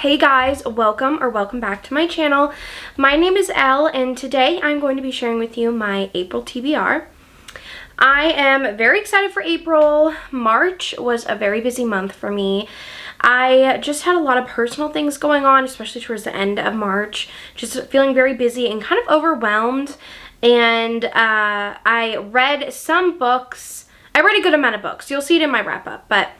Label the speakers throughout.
Speaker 1: Hey guys, welcome back to my channel. My name is Elle and today I'm going to be sharing with you my April TBR. I am very excited for April. March was a very busy month for me. I just had a lot of personal things going on, especially towards the end of March. Just feeling very busy and kind of overwhelmed. And I read some books. I read a good amount of books. You'll see it in my wrap up, but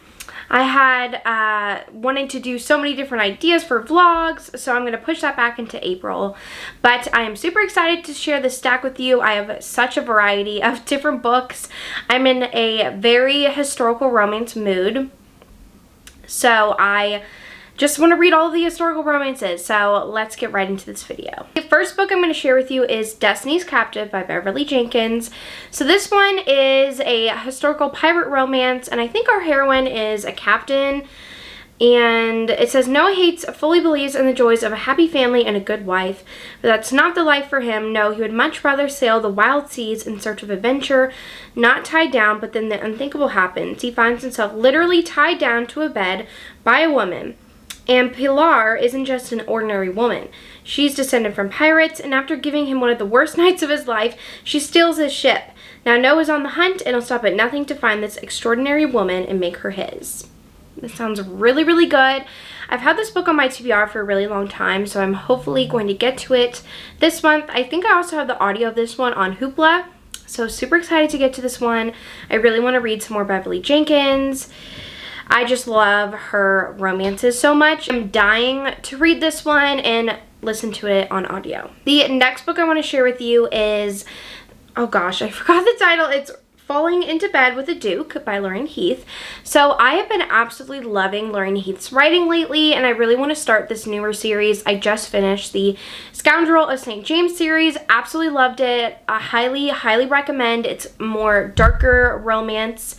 Speaker 1: I had wanting to do so many different ideas for vlogs, so I'm going to push that back into April. But I am super excited to share this stack with you. I have such a variety of different books. I'm in a very historical romance mood, so I just want to read all of the historical romances, so let's get right into this video. The first book I'm going to share with you is Destiny's Captive by Beverly Jenkins. So this one is a historical pirate romance, and I think our heroine is a captain. And it says, Noah Hates fully believes in the joys of a happy family and a good wife, but that's not the life for him. No, he would much rather sail the wild seas in search of adventure, not tied down, but then the unthinkable happens. He finds himself literally tied down to a bed by a woman. And Pilar isn't just an ordinary woman. She's descended from pirates, and after giving him one of the worst nights of his life, she steals his ship. Now Noah's on the hunt, and he'll stop at nothing to find this extraordinary woman and make her his. This sounds really, really good. I've had this book on my TBR for a really long time, so I'm hopefully going to get to it this month. I think I also have the audio of this one on Hoopla, so super excited to get to this one. I really want to read some more Beverly Jenkins. I just love her romances so much. I'm dying to read this one and listen to it on audio. The next book I want to share with you is, oh gosh, I forgot the title. It's Falling into Bed with a Duke by Lauren Heath. So I have been absolutely loving Lauren Heath's writing lately, and I really want to start this newer series. I just finished the Scoundrel of St. James series. Absolutely loved it. I highly recommend. It's more darker romance,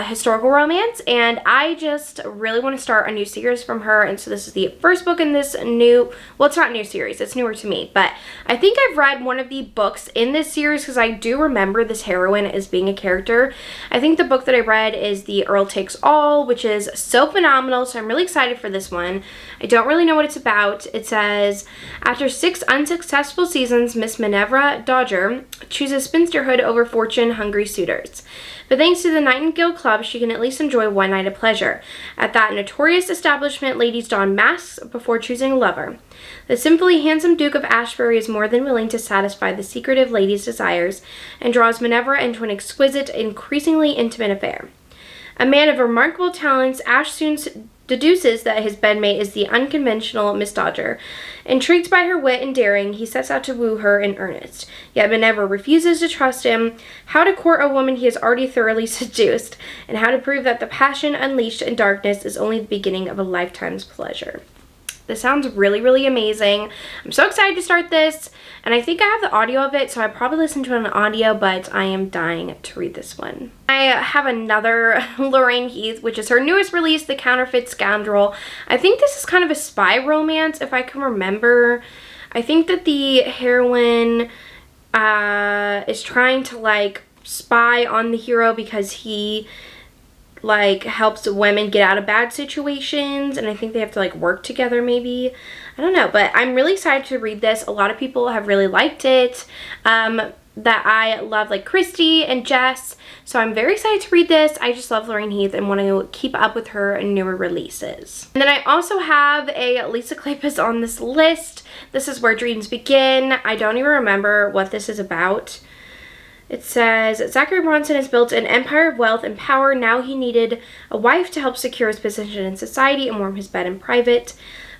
Speaker 1: historical romance, and I just really want to start a new series from her. And so this is the first book in this new, well, it's not a new series, it's newer to me, but I think I've read one of the books in this series because I do remember this heroine as being a character. I think the book that I read is The Earl Takes All, which is so phenomenal, so I'm really excited for this one. I don't really know what it's about. It says, after 6 unsuccessful seasons, Miss Minerva Dodger chooses spinsterhood over fortune-hungry suitors. But thanks to the Nightingale Club, she can at least enjoy one night of pleasure. At that notorious establishment, ladies don masks before choosing a lover. The simply handsome Duke of Ashbury is more than willing to satisfy the secretive lady's desires and draws Minerva into an exquisite, increasingly intimate affair. A man of remarkable talents, Ash soon deduces that his bedmate is the unconventional Miss Dodger. Intrigued by her wit and daring, he sets out to woo her in earnest. Yet Minerva refuses to trust him. How to court a woman he has already thoroughly seduced, and how to prove that the passion unleashed in darkness is only the beginning of a lifetime's pleasure. This sounds really, really amazing. I'm so excited to start this, and I think I have the audio of it, so I probably listen to it on audio, but I am dying to read this one. I have another Lauren Heath, which is her newest release, The Counterfeit Scoundrel. I think this is kind of a spy romance, if I can remember. I think that the heroine is trying to, like, spy on the hero because he, like, helps women get out of bad situations, and I think they have to, like, work together maybe. I don't know, but I'm really excited to read this. A lot of people have really liked it, that I love, like Christy and Jess, so I'm very excited to read this. I just love Lauren Heath and want to keep up with her newer releases. And then I also have a Lisa Kleypas on this list. This is Where Dreams Begin. I don't even remember what this is about. It says, Zachary Bronson has built an empire of wealth and power. Now he needed a wife to help secure his position in society and warm his bed in private.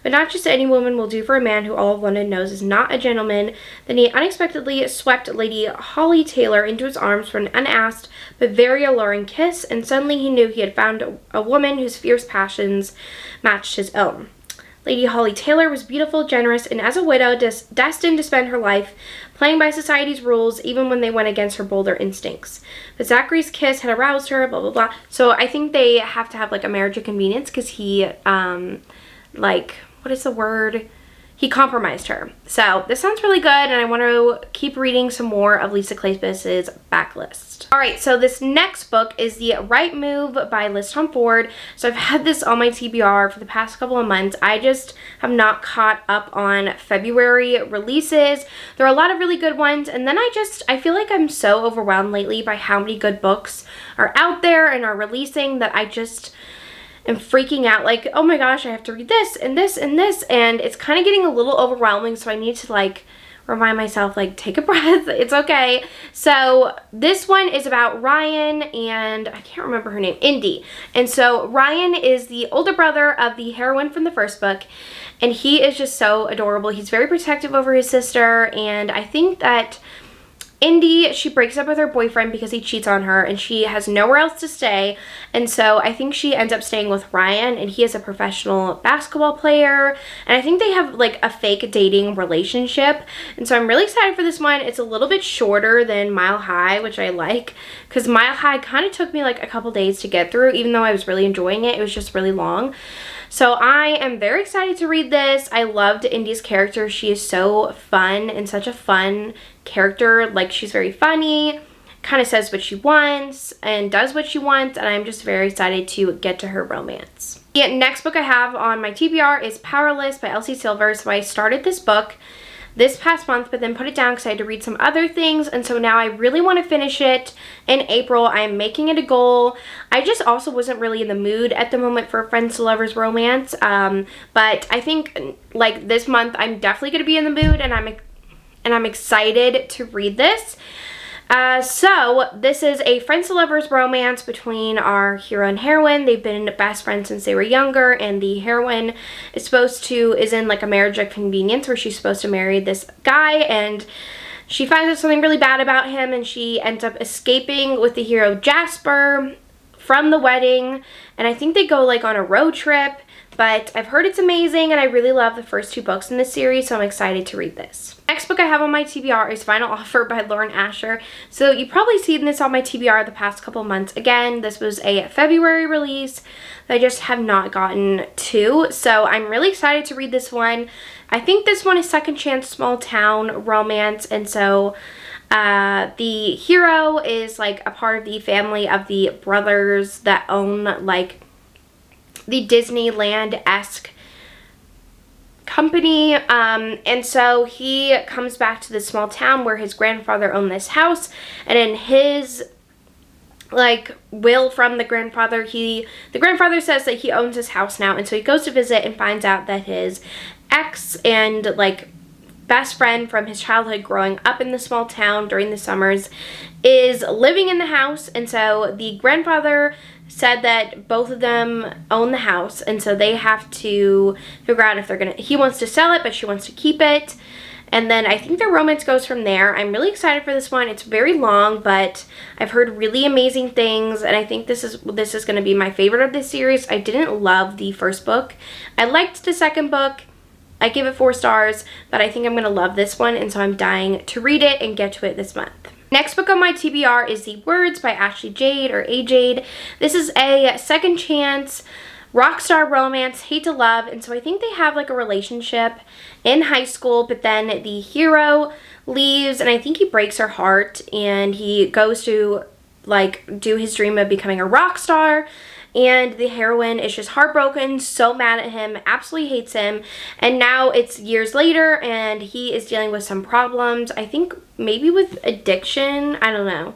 Speaker 1: But not just any woman will do for a man who all of London knows is not a gentleman. Then he unexpectedly swept Lady Holly Taylor into his arms for an unasked but very alluring kiss, and suddenly he knew he had found a woman whose fierce passions matched his own. Lady Holly Taylor was beautiful, generous, and as a widow, destined to spend her life playing by society's rules, even when they went against her bolder instincts. But Zachary's kiss had aroused her, blah, blah, blah. So I think they have to have, like, a marriage of convenience, because he, like, what is the word? he compromised her. So this sounds really good, and I want to keep reading some more of Lisa Kleypas's backlist. Alright, so this next book is The Right Move by Liz Tom Ford. So I've had this on my TBR for the past couple of months. I just have not caught up on February releases. There are a lot of really good ones, and then I feel like I'm so overwhelmed lately by how many good books are out there and are releasing that I just am freaking out, like, oh my gosh, I have to read this and this and this, and it's kind of getting a little overwhelming, so I need to like remind myself, like, take a breath, it's okay. So this one is about Ryan and I can't remember her name, Indy. And so Ryan is the older brother of the heroine from the first book, and he is just so adorable. He's very protective over his sister, and I think that Indy, she breaks up with her boyfriend because he cheats on her, and she has nowhere else to stay, and so I think she ends up staying with Ryan, and he is a professional basketball player, and I think they have like a fake dating relationship, and so I'm really excited for this one. It's a little bit shorter than Mile High, which I like, because Mile High kind of took me like a couple days to get through, even though I was really enjoying it. It was just really long. So I am very excited to read this. I loved Indy's character. She is so fun and such a fun character. Like, she's very funny, kind of says what she wants and does what she wants, and I'm just very excited to get to her romance. The next book I have on my TBR is Powerless by Elsie Silver. So I started this book this past month, but then put it down because I had to read some other things, and so now I really want to finish it in April. I'm making it a goal. I just also wasn't really in the mood at the moment for a friends to lovers romance, but I think like this month I'm definitely going to be in the mood, and I'm excited to read this. So this is a friends to lovers romance between our hero and heroine. They've been best friends since they were younger, and the heroine is in like a marriage of convenience where she's supposed to marry this guy, and she finds out something really bad about him, and she ends up escaping with the hero Jasper from the wedding, and I think they go like on a road trip, but I've heard it's amazing, and I really love the first two books in this series, so I'm excited to read this. Next book I have on my TBR is Final Offer by Lauren Asher. So you've probably seen this on my TBR the past couple months. Again, this was a February release that I just have not gotten to, so I'm really excited to read this one. I think this one is second chance small town romance, and so the hero is like a part of the family of the brothers that own like the Disneyland-esque company, and so he comes back to this small town where his grandfather owned this house, and in his like will from the grandfather says that he owns his house now, and so he goes to visit and finds out that his ex and like best friend from his childhood growing up in the small town during the summers is living in the house, and so the grandfather said that both of them own the house, and so they have to figure out if he wants to sell it, but she wants to keep it, and then I think their romance goes from there. I'm really excited for this one. It's very long, but I've heard really amazing things, and I think this is going to be my favorite of this series. I didn't love the first book. I liked the second book. I gave it 4 stars, but I think I'm going to love this one, and so I'm dying to read it and get to it this month. Next book on my TBR is The Words by Ashley Jade, or A. Jade. This is a second chance rock star romance, hate to love, and so I think they have like a relationship in high school, but then the hero leaves, and I think he breaks her heart, and he goes to like do his dream of becoming a rock star, and the heroine is just heartbroken, so mad at him, absolutely hates him, and now it's years later and he is dealing with some problems, I think maybe with addiction, I don't know.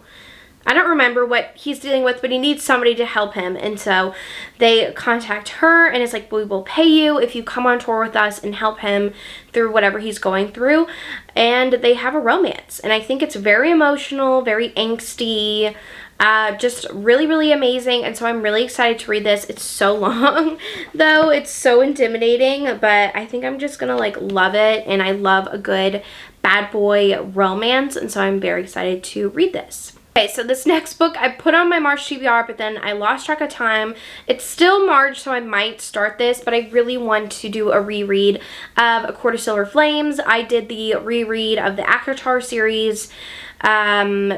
Speaker 1: I don't remember what he's dealing with, but he needs somebody to help him, and so they contact her, and it's like, we will pay you if you come on tour with us and help him through whatever he's going through, and they have a romance, and I think it's very emotional, very angsty, just really, really amazing, and so I'm really excited to read this. It's so long, though. It's so intimidating, but I think I'm just gonna like love it, and I love a good bad boy romance, and so I'm very excited to read this. Okay, so this next book I put on my March TBR, but then I lost track of time. It's still March, so I might start this, but I really want to do a reread of A Court of Silver Flames. I did the reread of the ACOTAR series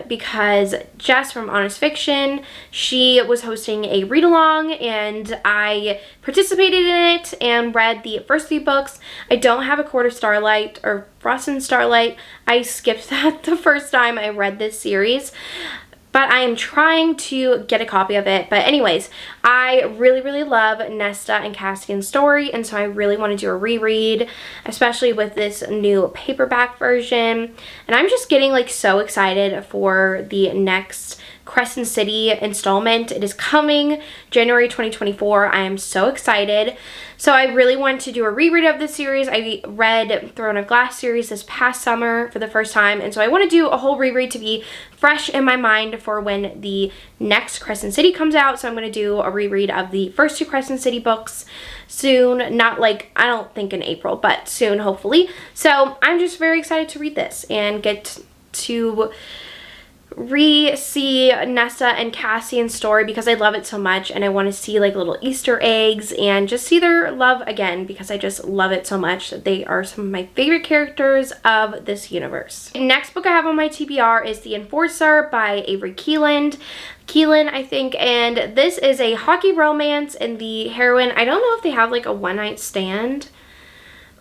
Speaker 1: because Jess from Honest Fiction, she was hosting a read-along and I participated in it and read the first 3 books. I don't have A Court of Starlight or Frost and Starlight. I skipped that the first time I read this series, but I am trying to get a copy of it. But anyways, I really love Nesta and Cassian's story, and so I really want to do a reread, especially with this new paperback version. And I'm just getting like so excited for the next Crescent City installment. It is coming January 2024. I am so excited. So I really want to do a reread of this series. I read Throne of Glass series this past summer for the first time, and so I want to do a whole reread to be fresh in my mind for when the next Crescent City comes out. So I'm going to do a reread of the first 2 Crescent City books soon. Not like, I don't think in April, but soon hopefully. So I'm just very excited to read this and get to re-see Nesta and Cassian's story because I love it so much, and I want to see like little Easter eggs and just see their love again because I just love it so much. They are some of my favorite characters of this universe. The next book I have on my TBR is The Enforcer by Avery Keelan, I think, and this is a hockey romance, and the heroine, I don't know if they have like a one-night stand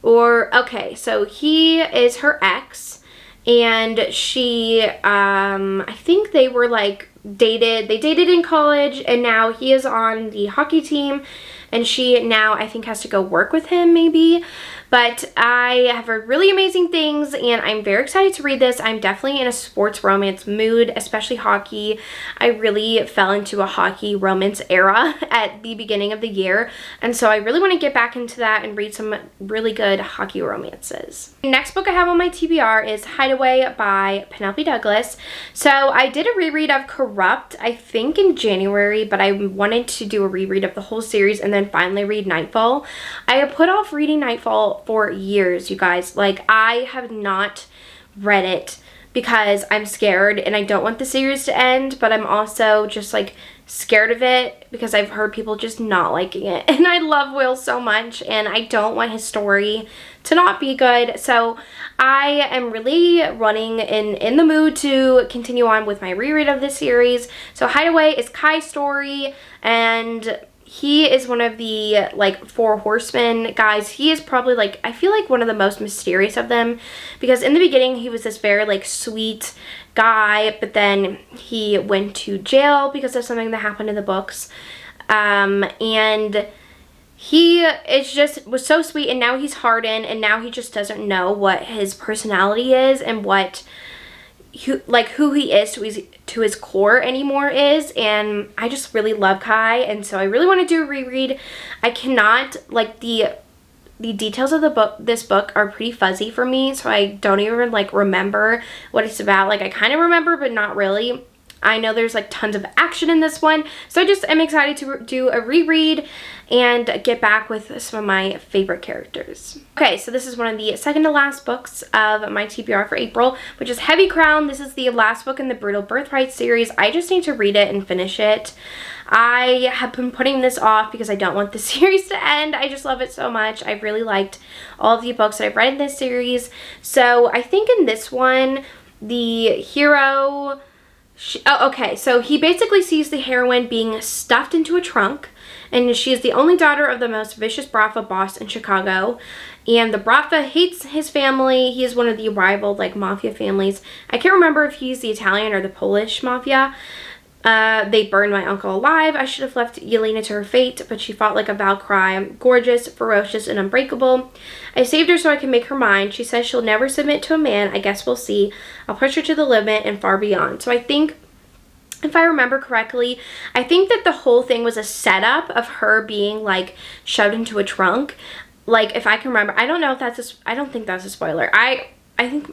Speaker 1: or, okay, so he is her ex. And she, I think they were like they dated in college, and now he is on the hockey team, and she now I think has to go work with him maybe. But I have heard really amazing things, and I'm very excited to read this. I'm definitely in a sports romance mood, especially hockey. I really fell into a hockey romance era at the beginning of the year, and so I really want to get back into that and read some really good hockey romances. The next book I have on my TBR is Hideaway by Penelope Douglas. So I did a reread of Corrupt, I think in January, but I wanted to do a reread of the whole series and then finally read Nightfall. I have put off reading Nightfall for years, you guys. Like, I have not read it because I'm scared and I don't want the series to end, but I'm also just like scared of it because I've heard people just not liking it, and I love Will so much and I don't want his story to not be good. So I am really running in the mood to continue on with my reread of this series. So Hideaway is Kai's story, and he is one of the like 4 horsemen guys. He is probably like, I feel like one of the most mysterious of them, because in the beginning he was this very like sweet guy, but then he went to jail because of something that happened in the books, and he is just was so sweet, and now he's hardened, and now he just doesn't know what his personality is and what who he is to his core anymore is. And I just really love Kai, and so I really want to do a reread. I cannot, like, the details of this book are pretty fuzzy for me, so I don't even like remember what it's about. Like, I kind of remember, but not really. I know there's like tons of action in this one, so I just am excited to do a reread and get back with some of my favorite characters. Okay, so this is one of the second to last books of my TBR for April, which is Heavy Crown. This is the last book in the Brutal Birthright series. I just need to read it and finish it. I have been putting this off because I don't want the series to end. I just love it so much. I really liked all of the books that I've read in this series. So I think in this one, the hero... okay, so he basically sees the heroine being stuffed into a trunk, and she is the only daughter of the most vicious Bratva boss in Chicago, and the Bratva hates his family. He is one of the rival, like, mafia families. I can't remember if he's the Italian or the Polish mafia. They burned my uncle alive. I should have left Yelena to her fate, but she fought like a Valkyrie, gorgeous, ferocious, and unbreakable. I saved her so I can make her mine. She says she'll never submit to a man. I guess we'll see. I'll push her to the limit and far beyond. So I think, if I remember correctly, I think that the whole thing was a setup of her being like shoved into a trunk. Like, if I can remember, I don't know if that's I don't think that's a spoiler. I think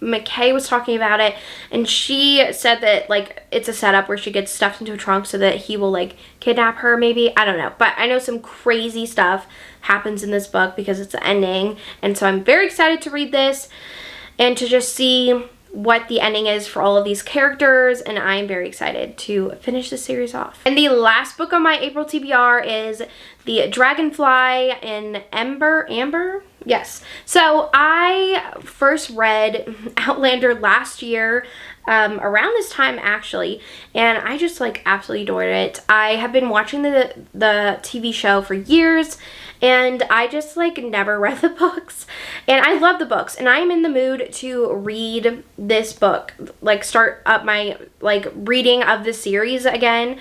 Speaker 1: McKay was talking about it, and she said that like it's a setup where she gets stuffed into a trunk so that he will like kidnap her maybe. I don't know, but I know some crazy stuff happens in this book because it's the ending, and so I'm very excited to read this and to just see what the ending is for all of these characters, and I'm very excited to finish this series off. And the last book on my April TBR is The Dragonfly in Amber? Yes. So I first read Outlander last year, around this time actually, and I just like absolutely adored it. I have been watching the TV show for years, and I just like never read the books, and I love the books, and I'm in the mood to read this book, like start up my like reading of the series again,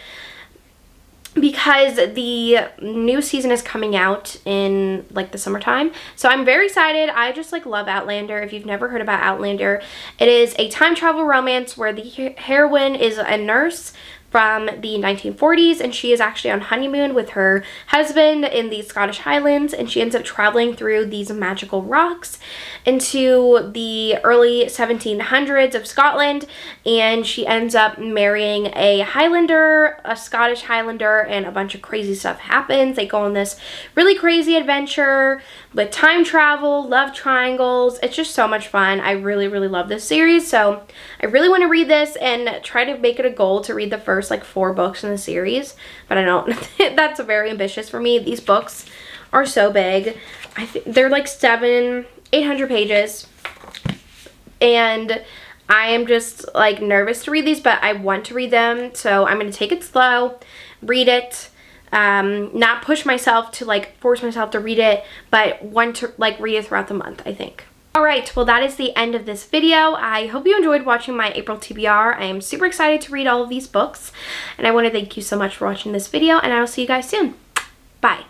Speaker 1: because the new season is coming out in like the summertime. So I'm very excited. I just like love Outlander. If you've never heard about Outlander, it is a time travel romance where the heroine is a nurse from the 1940s, and she is actually on honeymoon with her husband in the Scottish Highlands, and she ends up traveling through these magical rocks into the early 1700s of Scotland, and she ends up marrying a Highlander, a Scottish Highlander, and a bunch of crazy stuff happens. They go on this really crazy adventure with time travel, love triangles. It's just so much fun. I really, really love this series, so I really want to read this and try to make it a goal to read the first like 4 books in the series, but I don't. That's very ambitious for me. These books are so big. They're like 800 pages, and I am just like nervous to read these, but I want to read them, so I'm going to take it slow, read it, not push myself to like force myself to read it, but want to like read it throughout the month, I think. Alright, well that is the end of this video. I hope you enjoyed watching my April TBR. I am super excited to read all of these books, and I want to thank you so much for watching this video, and I will see you guys soon. Bye.